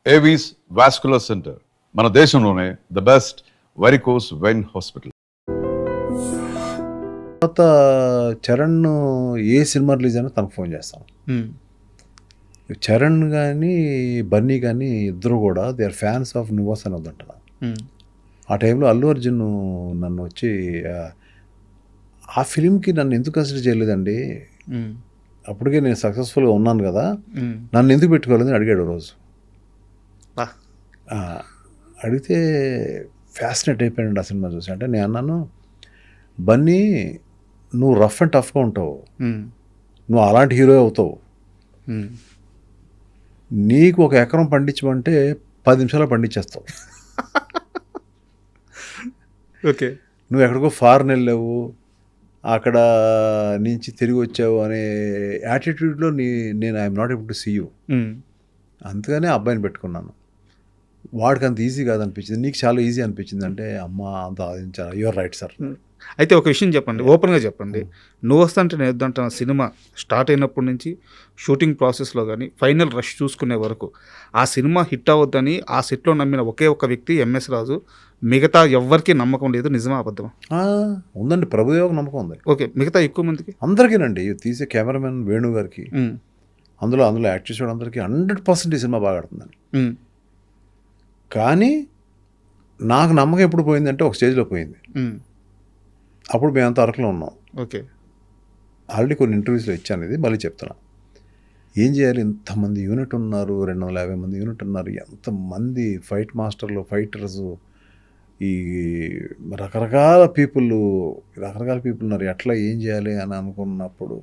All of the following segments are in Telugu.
ఏవీస్ వాస్కులర్ సెంటర్, మన దేశంలోనే the best varicose vein hospital. తర్వాత చరణ్ ఏ సినిమా రిలీజ్ అయినా తనకు ఫోన్ చేస్తాను. చరణ్ కానీ బన్నీ కానీ ఇద్దరు కూడా దే ఆర్ ఫ్యాన్స్ ఆఫ్ నువాస్ అని వద్దంట. ఆ టైంలో అల్లు అర్జున్ నన్ను వచ్చి ఆ ఫిలింకి నన్ను ఎందుకు కన్సిడర్ చేయలేదండి, అప్పటికే నేను సక్సెస్ఫుల్గా ఉన్నాను కదా, నన్ను ఎందుకు పెట్టుకోలేదని అడిగాడు రోజు. అడిగితే ఫ్యాసినేట్ అయిపోయాడు ఆ సినిమా చూసి. అంటే నేను అన్నాను, బన్నీ నువ్వు రఫ్ అండ్ టఫ్గా ఉంటావు, నువ్వు అలాంటి హీరో అవుతావు, నీకు ఒక ఎకరం పండించమంటే 10 నిమిషాలు పండించేస్తావు. ఓకే, నువ్వు ఎక్కడికో ఫారెన్ వెళ్ళావు, అక్కడ నుంచి తిరిగి వచ్చావు అనే యాటిట్యూడ్లో నేను I'm not able to see you. అందుకనే అబ్బాయిని పెట్టుకున్నాను. వాడికి అంత ఈజీ కాదనిపించింది, నీకు చాలా ఈజీ అనిపించింది. అంటే అమ్మ అంత ఆలోచించాను. Your right sir. అయితే ఒక విషయం చెప్పండి, ఓపెన్గా చెప్పండి. నువ్వు వస్తుంటే నేను వద్దంట సినిమా స్టార్ట్ అయినప్పటి నుంచి షూటింగ్ ప్రాసెస్లో కానీ ఫైనల్ రష్ చూసుకునే వరకు ఆ సినిమా హిట్ అవ్వద్దని ఆ సెట్లో నమ్మిన ఒకే ఒక వ్యక్తి ఎంఎస్ రాజు, మిగతా ఎవ్వరికీ నమ్మకం లేదు. నిజమా అబద్ధమా? ఉందండి, ప్రభుదేవకు నమ్మకం ఉంది. ఓకే, మిగతా ఎక్కువ మందికి అందరికీనండి. తీసే కెమెరామెన్ వేణు గారికి, అందులో యాక్ట్ చేసేవాడు అందరికీ 100% ఈ సినిమా బాగా ఆడుతుందండి. కానీ నాకు నమ్మకం ఎప్పుడు పోయిందంటే ఒక స్టేజ్లో పోయింది. అప్పుడు మేమంతా అరకులో ఉన్నాం. ఓకే, ఆల్రెడీ కొన్ని ఇంటర్వ్యూస్లో ఇచ్చాను, ఇది మళ్ళీ చెప్తున్నా. ఏం చేయాలి, ఇంతమంది యూనిట్ ఉన్నారు, 250 మంది యూనిట్ ఉన్నారు, ఎంతమంది ఫైట్ మాస్టర్లు, ఫైటర్స్, ఈ రకరకాల పీపుల్ ఉన్నారు, ఎట్లా ఏం చేయాలి అని అనుకున్నప్పుడు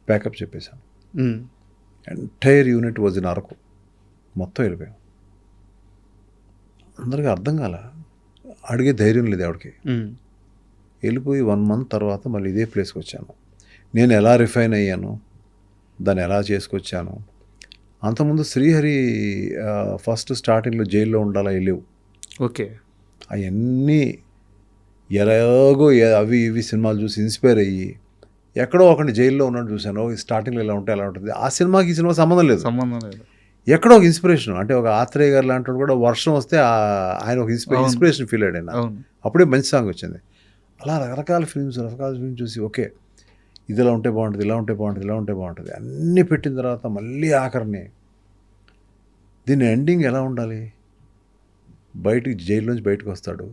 ప్యాకప్ చెప్పేశాను. Entire unit was in Araku, మొత్తం వెళ్ళిపోయాం. అందరికీ అర్థం కాల, అడిగే ధైర్యం లేదు ఎవరికి. వెళ్ళిపోయి 1 month తర్వాత మళ్ళీ ఇదే ప్లేస్కి వచ్చాను. నేను ఎలా రిఫైన్ అయ్యాను, దాన్ని ఎలా చేసుకొచ్చాను. అంతకుముందు శ్రీహరి ఫస్ట్ స్టార్టింగ్లో జైల్లో ఉండాలా వెళ్ళేవు. ఓకే, అవన్నీ ఎలాగో అవి ఇవి సినిమాలు చూసి ఇన్స్పైర్ అయ్యి ఎక్కడో ఒకటి జైల్లో ఉన్నట్టు చూశాను. స్టార్టింగ్లో ఎలా ఉంటే ఎలా ఉంటుంది. ఆ సినిమాకి ఈ సినిమా సంబంధం లేదు. ఎక్కడో ఒక ఇన్స్పిరేషన్. అంటే ఒక ఆత్రేయ గారు లాంటి కూడా వర్షం వస్తే ఆయన ఒక ఇన్స్పిరేషన్ ఫీల్ అయ్యాడు. అప్పుడే మంచి సాంగ్ వచ్చింది. అలా రకరకాల ఫిల్మ్స్ చూసి ఓకే ఇది ఇలా ఉంటే బాగుంటుంది, ఇలా ఉంటే బాగుంటుంది, ఇలా ఉంటే బాగుంటుంది అన్నీ పెట్టిన తర్వాత మళ్ళీ ఆఖరిని దీని ఎండింగ్ ఎలా ఉండాలి. జైల్లోంచి బయటకు వస్తాడు,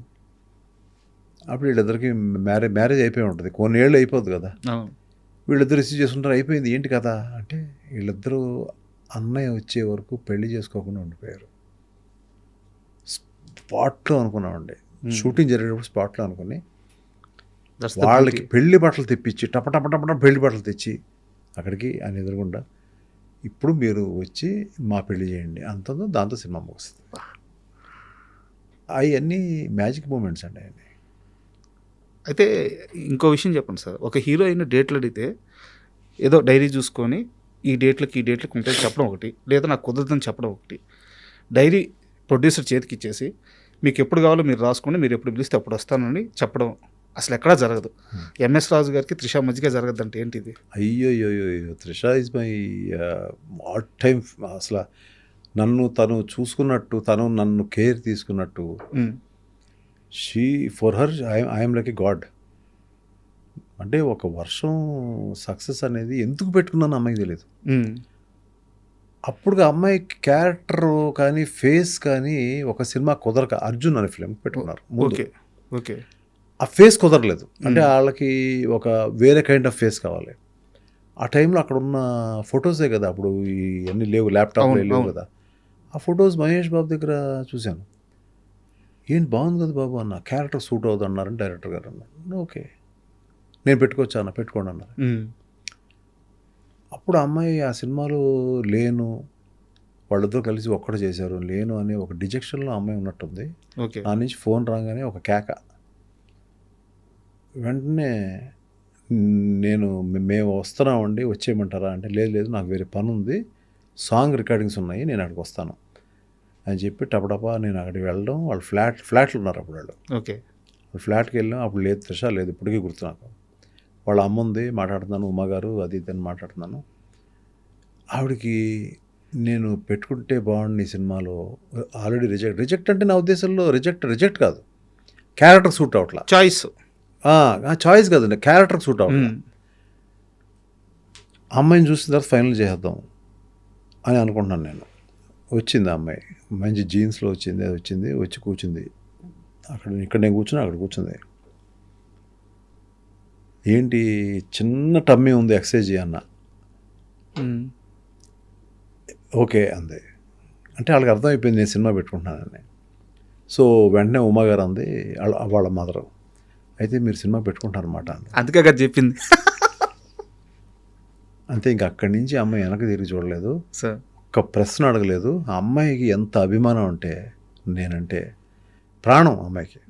అప్పుడు వీళ్ళిద్దరికి మ్యారేజ్ అయిపోయి ఉంటుంది, కొన్ని ఏళ్ళు అయిపోద్ది కదా. వీళ్ళిద్దరు రిసీవ్ చేసుకుంటారు, అయిపోయింది ఏంటి కదా అంటే వీళ్ళిద్దరూ అన్నయ్య వచ్చే వరకు పెళ్లి చేసుకోకుండా ఉండిపోయారు. స్పాట్లో అనుకున్నామండి, షూటింగ్ జరిగేటప్పుడు స్పాట్లో అనుకుని వాళ్ళకి పెళ్లి బట్టలు తెప్పించి టపటపటపట పెళ్లి బట్టలు తెచ్చి అక్కడికి ఆయన ఎదురుగుండా ఇప్పుడు మీరు వచ్చి మా పెళ్లి చేయండి అంతంతో దాంతో సినిమా ముగుస్తుంది. అవన్నీ మ్యాజిక్ మూమెంట్స్ అండి అవన్నీ. అయితే ఇంకో విషయం చెప్పండి సార్, ఒక హీరోయిన్ డేట్లు అడిగితే ఏదో డైరీ చూసుకొని ఈ డేట్లకి ఉంటే చెప్పడం ఒకటి, లేదా నాకు కుదరదని చెప్పడం ఒకటి. డైరీ ప్రొడ్యూసర్ చేతికి ఇచ్చేసి మీకు ఎప్పుడు కావాలో మీరు రాసుకోండి, మీరు ఎప్పుడు పిలిస్తే అప్పుడు వస్తానని చెప్పడం అసలు ఎక్కడా జరగదు. ఎంఎస్ రాజు గారికి త్రిష మధ్యగా జరగద్దంటే ఏంటిది? అయ్యో Trisha is my all time. అసలు తను చూసుకున్నట్టు, తను నన్ను కేర్ తీసుకున్నట్టు, she for her I'm like A God. అంటే ఒక వర్షం సక్సెస్ అనేది ఎందుకు పెట్టుకున్నాను అమ్మాయికి తెలియదు. అప్పుడు అమ్మాయి క్యారెక్టర్ కానీ ఫేస్ కానీ ఒక సినిమా కుదరక అర్జున్ అనే ఫిలిం పెట్టుకున్నారు. ఓకే, ఆ ఫేస్ కుదరలేదు. అంటే వాళ్ళకి ఒక వేరే కైండ్ ఆఫ్ ఫేస్ కావాలి. ఆ టైంలో అక్కడ ఉన్న ఫొటోసే కదా, అప్పుడు ఇవన్నీ లేవు, ల్యాప్టాప్లో లేవు కదా. ఆ ఫొటోస్ మహేష్ బాబు దగ్గర చూశాను. ఏంటి బాగుంది కదా బాబు అన్న, క్యారెక్టర్ సూట్ అవుతుంది అన్నారని డైరెక్టర్ గారు అన్నారు. ఓకే నేను పెట్టుకోవచ్చా అన్న, పెట్టుకోండి అన్నారు. అప్పుడు అమ్మాయి ఆ సినిమాలో లేను, వాళ్ళతో కలిసి ఒక్కడు చేశారు, లేను అనే ఒక డిజెక్షన్లో అమ్మాయి ఉన్నట్టుంది. ఆ నుంచి ఫోన్ రాగానే ఒక కేక. వెంటనే మేము వస్తున్నామండి వచ్చేయమంటారా అంటే లేదు నాకు వేరే పని ఉంది, సాంగ్ రికార్డింగ్స్ ఉన్నాయి, నేను అక్కడికి వస్తాను అని చెప్పి టపటపా నేను అక్కడికి వెళ్ళడం. వాళ్ళు ఫ్లాట్లు ఉన్నారు అప్పుడు వాళ్ళు. ఓకే, ఫ్లాట్కి వెళ్ళాం. అప్పుడు లేదు త్రిష లేదు, ఇప్పటికీ గుర్తు నాకు. వాళ్ళ అమ్మ ఉంది, మాట్లాడుతున్నాను, ఉమ్మగారు అది ఇది అని మాట్లాడుతున్నాను. ఆవిడకి నేను పెట్టుకుంటే బాగుండు ఈ సినిమాలో, ఆల్రెడీ రిజెక్ట్ అంటే నా ఉద్దేశంలో రిజెక్ట్ కాదు, క్యారెక్టర్ సూట్ అవట్లా, చాయిస్. చాయిస్ కాదండి, క్యారెక్టర్ సూట్ అవట్లా. అమ్మాయిని చూసిన తర్వాత ఫైనల్ చేద్దాం అని అనుకుంటున్నాను నేను. వచ్చింది ఆ అమ్మాయి, మంచి జీన్స్లో వచ్చింది, వచ్చి కూర్చుంది ఇక్కడ నేను కూర్చున్నా, అక్కడ కూర్చుంది. ఏంటి చిన్న టమ్మీ ఉంది, ఎక్సర్సైజ్ అన్న. ఓకే అంది. అంటే వాళ్ళకి అర్థమైపోయింది నేను సినిమా పెట్టుకుంటున్నానని. సో వెంటనే ఉమాగారు అంది, వాళ్ళ మదరు, అయితే మీరు సినిమా పెట్టుకుంటారన్నమాట అంది. అందుకే కదా చెప్పింది. అంతే, ఇంక అక్కడి నుంచి అమ్మాయి వెనక్కి తిరిగి చూడలేదు, సార్ ఒక్క ప్రశ్న అడగలేదు. ఆ అమ్మాయికి ఎంత అభిమానం అంటే, నేనంటే ప్రాణం అమ్మాయికి.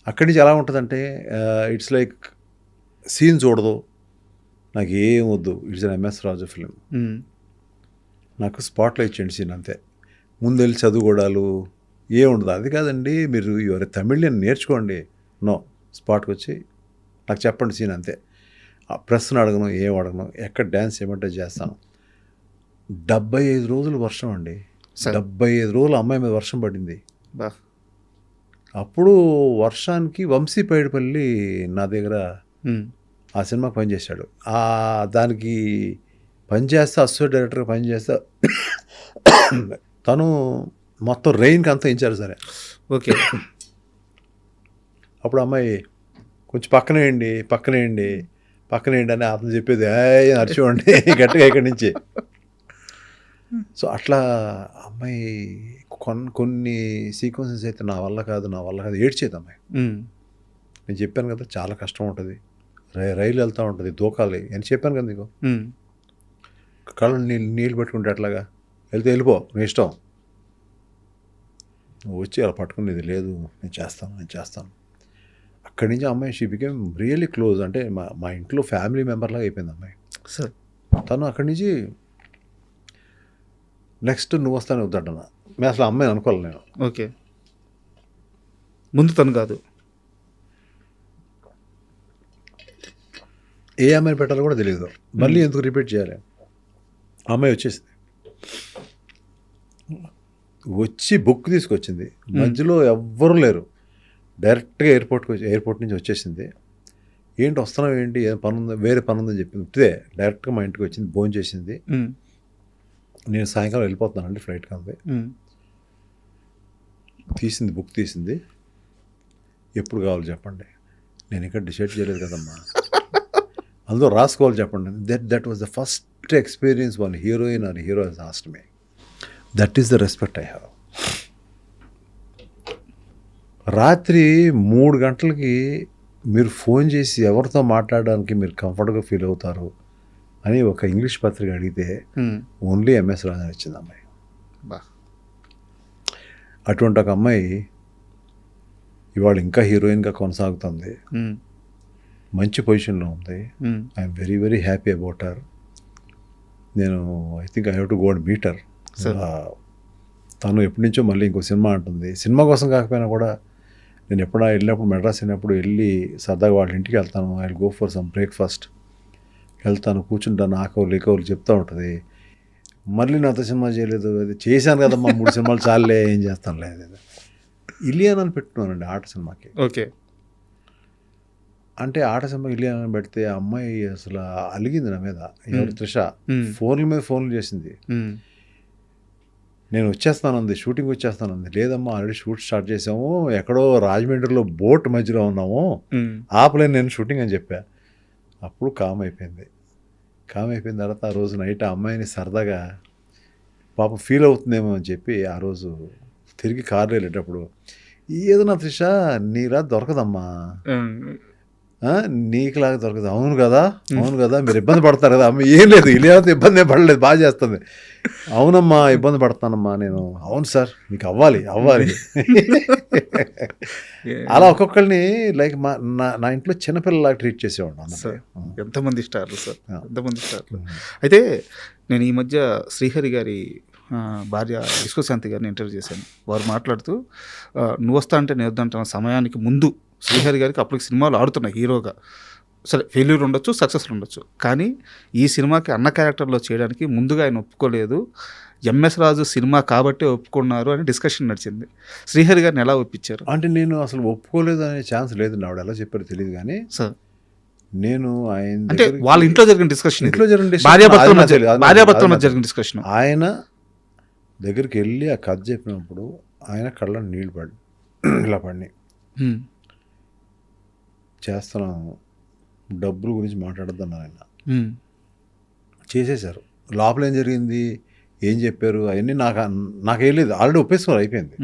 అక్కడి నుంచి ఎలా ఉంటుందంటే, ఇట్స్ లైక్ సీన్ చూడదు, నాకు ఏం వద్దు, it's an MS Raju film, నాకు స్పాట్లో ఇచ్చేయండి సీన్ అంతే, ముందెళ్ళి చదువుకోవడాలు ఏ ఉండదు. అది కాదండి, మీరు ఎవరి తమిళని నేర్చుకోండి, నో, స్పాట్కి వచ్చి నాకు చెప్పండి సీన్ అంతే. ఆ ప్రశ్న అడగను, ఏం అడగను, ఎక్కడ డ్యాన్స్ చేయమంటే చేస్తాను. 75 రోజులు వర్షం అండి, 75 రోజులు అమ్మాయి మీద వర్షం పడింది. అప్పుడు వర్షానికి వంశీ పైడిపల్లి నా దగ్గర ఆ సినిమాకి పనిచేశాడు. దానికి పనిచేస్తే అసోసియేట్ డైరెక్టర్గా పనిచేస్తే తను మొత్తం రెయిన్కి అంతా ఇచ్చారు సరే. ఓకే. అప్పుడు అమ్మాయి కొంచెం పక్కనేయండి అని అతను చెప్పేది, నడిచివ్వండి గట్టిగా ఇక్కడి నుంచి. సో అట్లా అమ్మాయి కొన్ని సీక్వెన్సెస్ అయితే నా వల్ల కాదు ఏడ్చేది అమ్మాయి. నేను చెప్పాను కదా చాలా కష్టం ఉంటుంది, రైలు వెళ్తూ ఉంటుంది, దూకాలి అని చెప్పాను కదా నీకు. కళ్ళు నీళ్ళు పెట్టుకుంటే అట్లాగా వెళ్ళిపో, నీ ఇష్టం, నువ్వు వచ్చి అలా పట్టుకునేది లేదు, నేను చేస్తాను. అక్కడి నుంచి అమ్మాయి షీ బికేమ్ రియల్లీ క్లోజ్. అంటే మా ఇంట్లో ఫ్యామిలీ మెంబర్ లాగా అయిపోయింది అమ్మాయి. సార్ తను అక్కడి నుంచి నెక్స్ట్ నువ్వు వస్తానే వద్దన్నా, నేను అసలు అమ్మాయిని అనుకోవాలి నేను. ఓకే, ముందు తను కాదు, ఏ అమ్మాయిని పెట్టాలో కూడా తెలియదు, మళ్ళీ ఎందుకు రిపీట్ చేయాలి. అమ్మాయి వచ్చి బుక్ తీసుకొచ్చింది, మధ్యలో ఎవ్వరూ లేరు, డైరెక్ట్గా ఎయిర్పోర్ట్ నుంచి వచ్చేసింది. ఏంటి వస్తున్నావు, ఏంటి ఏం పని ఉందో, వేరే పని ఉందని చెప్పింది. ఇదే డైరెక్ట్గా మా ఇంటికి వచ్చింది, భోజనం చేసింది. నేను సాయంకాలం వెళ్ళిపోతున్నానండి ఫ్లైట్ కంపే. బుక్ తీసింది, ఎప్పుడు కావాలి చెప్పండి, నేను ఇంకా డిసైడ్ చేయలేదు కదమ్మా, అందులో రాసుకోవాలి చెప్పండి. That was the first experience one heroine or hero has asked me. That is the respect I have. రాత్రి 3 గంటలకి మీరు ఫోన్ చేసి ఎవరితో మాట్లాడడానికి మీరు కంఫర్ట్గా ఫీల్ అవుతారు అని ఒక ఇంగ్లీష్ పత్రిక అడిగితే ఓన్లీ ఎంఎస్ రాజు అని ఇచ్చింది అమ్మాయి. అటువంటి ఒక అమ్మాయి ఇవాళ ఇంకా హీరోయిన్గా కొనసాగుతుంది, మంచి పొజిషన్లో ఉంది. I'm very very happy about her. నేను I think I have to go and meet her. తను ఎప్పటి నుంచో మళ్ళీ ఇంకో సినిమా అంటుంది. సినిమా కోసం కాకపోయినా కూడా నేను ఎప్పుడైనా వెళ్ళినప్పుడు, మెడ్రాస్ వెళ్ళినప్పుడు వెళ్ళి సరదాగా వాళ్ళ ఇంటికి వెళ్తాను. I will go for some breakfast, వెళ్తాను, కూర్చుంటాను, ఆకవులు చెప్తూ ఉంటుంది. మళ్ళీ నాతో సినిమా చేయలేదు, అది చేశాను కదమ్మా 3 సినిమాలు చాలే, ఏం చేస్తాను లేదు. ఇలియానాని పెట్టుకున్నానండి ఆట సినిమాకి. ఓకే. అంటే ఆట సినిమాకి ఇలియానాని పెడితే ఆ అమ్మాయి అసలు అలిగింది నా మీద. ఎవరు త్రిష ఫోన్ల మీద ఫోన్లు చేసింది. నేను వచ్చేస్తానంది, షూటింగ్ వచ్చేస్తానంది. లేదమ్మా ఆల్రెడీ షూట్ స్టార్ట్ చేసాము, ఎక్కడో రాజమండ్రిలో బోట్ మధ్యలో ఉన్నాము, ఆపలేను నేను షూటింగ్ అని చెప్పా. అప్పుడు కామ్ అయిపోయింది తర్వాత ఆ రోజు నైట్ ఆ అమ్మాయిని సరదాగా పాప ఫీల్ అవుతుందేమో అని చెప్పి ఆ రోజు తిరిగి కారులో వెళ్ళేటప్పుడు, ఏదో నా త్రిష నీలా దొరకదమ్మా, నీకులాగా దొరకదు. అవును కదా మీరు ఇబ్బంది పడతారు కదా అమ్మ. ఏం లేదు, ఇలియానాతో ఇబ్బంది ఏం పడలేదు, బాగా చేస్తుంది. అవునమ్మా ఇబ్బంది పడతానమ్మా నేను. అవును సార్ మీకు అవ్వాలి అలా ఒక్కొక్కరిని లైక్ నా ఇంట్లో చిన్నపిల్లలాగా ట్రీట్ చేసేవాడు. ఎంతమంది స్టార్లు సార్, ఎంతమంది స్టార్లు. అయితే నేను ఈ మధ్య శ్రీహరి గారి భార్య విశ్వశాంతి గారిని ఇంటర్వ్యూ చేశాను. వారు మాట్లాడుతూ నువ్వు వస్తా అంటే నేను వద్దంటున్న సమయానికి ముందు శ్రీహరి గారికి అప్పటికి సినిమాలు ఆడుతున్నాయి హీరోగా. సరే ఫెయిల్యూర్ ఉండొచ్చు, సక్సెస్ ఉండొచ్చు, కానీ ఈ సినిమాకి అన్న క్యారెక్టర్లో చేయడానికి ముందుగా ఆయన ఒప్పుకోలేదు. ఎంఎస్ రాజు సినిమా కాబట్టే ఒప్పుకున్నారు అని డిస్కషన్ నడిచింది. శ్రీహరి గారిని ఎలా ఒప్పించారు అంటే నేను అసలు ఒప్పుకోలేదు అనే ఛాన్స్ లేదు. ఆవిడ ఎలా చెప్పారో తెలియదు, కానీ సార్? నేను ఆయన అంటే దగ్గరికి- వాళ్ళ ఇంట్లో జరిగిన డిస్కషన్, ఇంట్లో జరిగిన discussion భార్యాభర్తల అది నాకు మధ్య తెలియదు, అది నాకు భార్యాభర్తల తెలియదు. మధ్య జరిగిన డిస్కషన్. ఆయన దగ్గరికి వెళ్ళి ఆ కథ చెప్పినప్పుడు ఆయన కళ్ళ నీళ్ళు పడి ఇలా పడినాయి. చేస్తున్నాము, డబ్బుల గురించి మాట్లాడద్దన్నారు ఆయన. చేసేశారు. లోపల ఏం జరిగింది, ఏం చెప్పారు అవన్నీ నాకేం లేదు. ఆల్రెడీ ఒప్పేసుకున్నారు, అయిపోయింది.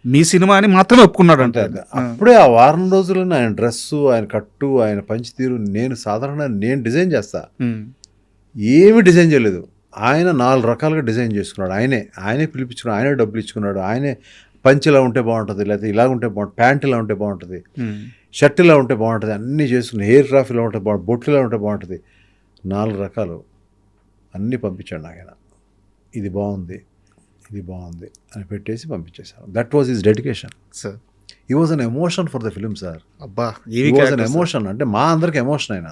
మీ సినిమా అని మాత్రమే ఒప్పుకున్నాడు అంటే అంతే. అప్పుడే ఆ వారం రోజుల్లోనే ఆయన డ్రెస్సు, ఆయన కట్టు, ఆయన పంచితీరు నేను సాధారణంగా నేను డిజైన్ చేస్తా, ఏమీ డిజైన్ చేయలేదు. ఆయన 4 రకాలుగా డిజైన్ చేసుకున్నాడు. ఆయనే పిలిపించుకున్నాడు, ఆయనే డబ్బులు ఇచ్చుకున్నాడు. ఆయనే పంచ్ ఇలా ఉంటే బాగుంటుంది, లేకపోతే ఇలా ఉంటే బాగుంటుంది, ప్యాంట్ ఇలా ఉంటే బాగుంటుంది, షర్ట్ ఇలా ఉంటే బాగుంటుంది, అన్నీ చేసుకుని హెయిర్ క్రాఫ్ట్ ఇలా ఉంటే బాగుంటుంది, బొట్లు ఇలా ఉంటే బాగుంటుంది, 4 రకాలు అన్నీ పంపించాడు ఆయన. ఇది బాగుంది, ఇది బాగుంది అని పెట్టేసి పంపించేశారు. That was his dedication. Sir he was an emotion for the film sir. అబ్బా, హీ వాజ్ అన్ ఎమోషన్. అంటే మా అందరికి ఎమోషన్ ఆయన.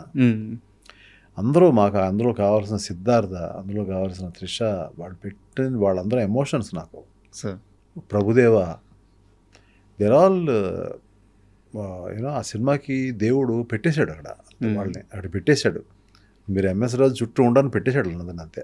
అందరూ మాకు అందులో కావాల్సిన సిద్ధార్థ, అందులో కావాల్సిన త్రిష, వాళ్ళు పెట్టిన వాళ్ళందరూ ఎమోషన్స్ నాకు. Sir Prabhudeva, there all you know ఆ సినిమాకి దేవుడు పెట్టేశాడు అక్కడ, వాళ్ళని అక్కడ పెట్టేశాడు. మీరు ఎంఎస్ రాజు చుట్టూ ఉండని పెట్టేశాడు అన్నది అంతే.